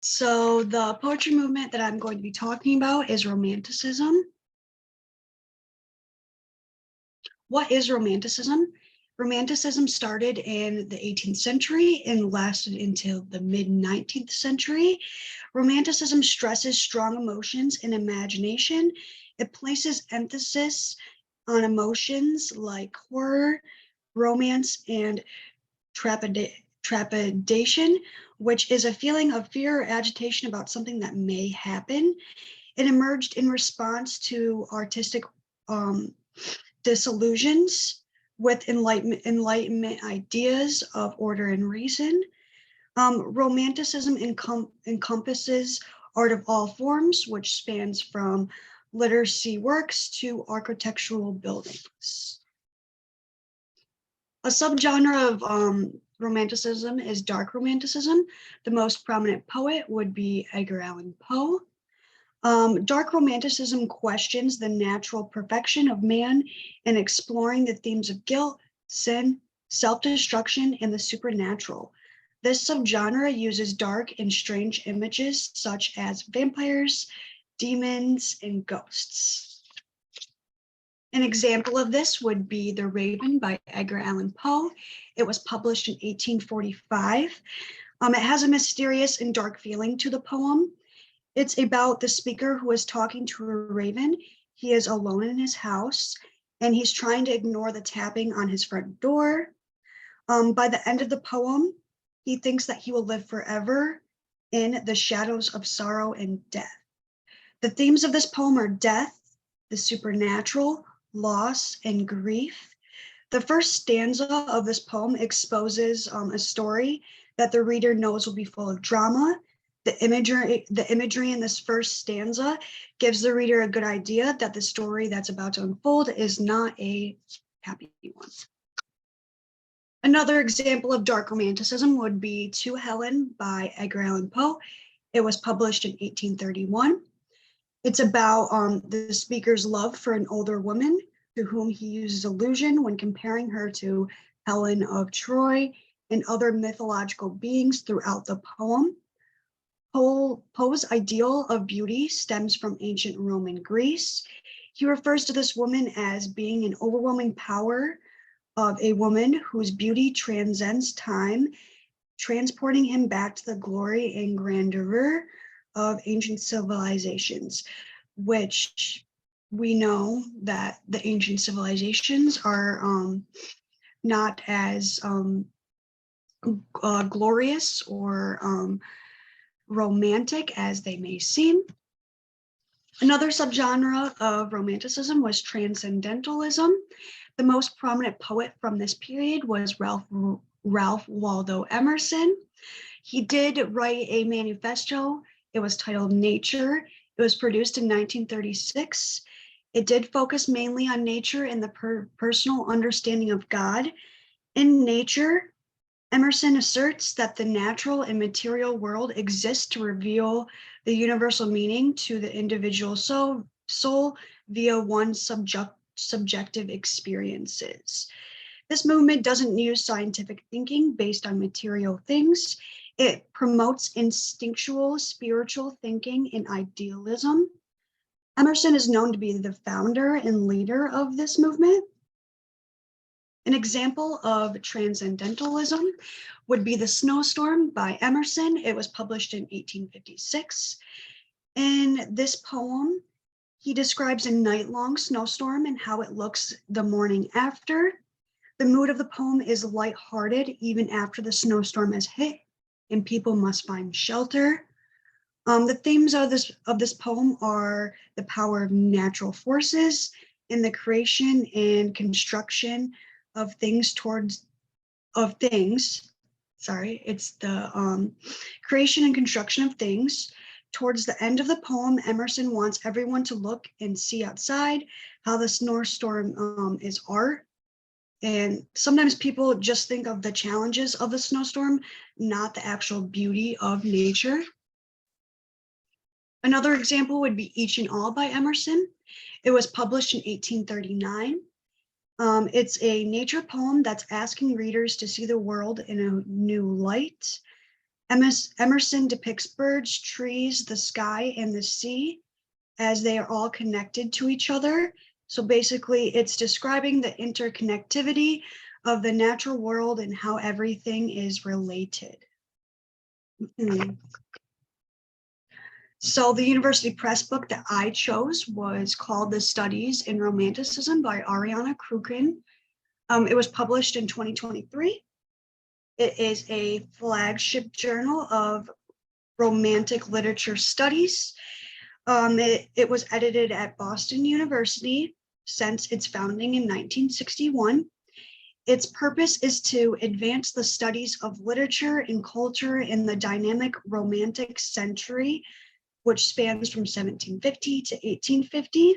So the poetry movement that I'm going to be talking about is Romanticism. What is Romanticism? Romanticism started in the 18th century and lasted until the mid-19th century. Romanticism stresses strong emotions and imagination. It places emphasis on emotions like horror, romance, and trepidation, which is a feeling of fear or agitation about something that may happen. It emerged in response to artistic um, disillusions with enlightenment ideas of order and reason. Romanticism encompasses art of all forms, which spans from literacy works to architectural buildings. A subgenre of Romanticism is dark romanticism. The most prominent poet would be Edgar Allan Poe. Dark romanticism questions the natural perfection of man and exploring the themes of guilt, sin, self-destruction, and the supernatural. This subgenre uses dark and strange images such as vampires, demons, and ghosts. An example of this would be The Raven by Edgar Allan Poe. It was published in 1845. It has a mysterious and dark feeling to the poem. It's about the speaker who is talking to a raven. He is alone in his house and he's trying to ignore the tapping on his front door. By the end of the poem, he thinks that he will live forever in the shadows of sorrow and death. The themes of this poem are death, the supernatural, loss, and grief. The first stanza of this poem exposes a story that the reader knows will be full of drama. The imagery in this first stanza gives the reader a good idea that the story that's about to unfold is not a happy one. Another example of dark romanticism would be To Helen by Edgar Allan Poe. It was published in 1831. It's about the speaker's love for an older woman to whom he uses illusion when comparing her to Helen of Troy and other mythological beings throughout the poem. Poe's ideal of beauty stems from ancient Roman Greece. He refers to this woman as being an overwhelming power of a woman whose beauty transcends time, transporting him back to the glory and grandeur of ancient civilizations, which we know that the ancient civilizations are not as glorious or romantic as they may seem. Another subgenre of romanticism was transcendentalism. The most prominent poet from this period was Ralph Waldo Emerson. He did write a manifesto. It was titled Nature. It was produced in 1936. It did focus mainly on nature and the personal understanding of God. In Nature, Emerson asserts that the natural and material world exists to reveal the universal meaning to the individual soul via one's subjective experiences. This movement doesn't use scientific thinking based on material things. It promotes instinctual spiritual thinking and idealism. Emerson is known to be the founder and leader of this movement. An example of transcendentalism would be The Snowstorm by Emerson. It was published in 1856. In this poem, he describes a night-long snowstorm and how it looks the morning after. The mood of the poem is lighthearted even after the snowstorm has hit and people must find shelter. The themes of this poem are the power of natural forces and the creation and construction of things it's the creation and construction of things. Towards the end of the poem, Emerson wants everyone to look and see outside how the snowstorm is art. And sometimes people just think of the challenges of the snowstorm, not the actual beauty of nature. Another example would be Each and All by Emerson. It was published in 1839. It's a nature poem that's asking readers to see the world in a new light. Emerson depicts birds, trees, the sky, and the sea as they are all connected to each other. So basically, it's describing the interconnectivity of the natural world and how everything is related. So the university press book that I chose was called The Studies in Romanticism by Ariana Krukin. It was published in 2023. It is a flagship journal of Romantic literature studies. It was edited at Boston University since its founding in 1961. Its purpose is to advance the studies of literature and culture in the dynamic Romantic century, which spans from 1750 to 1850.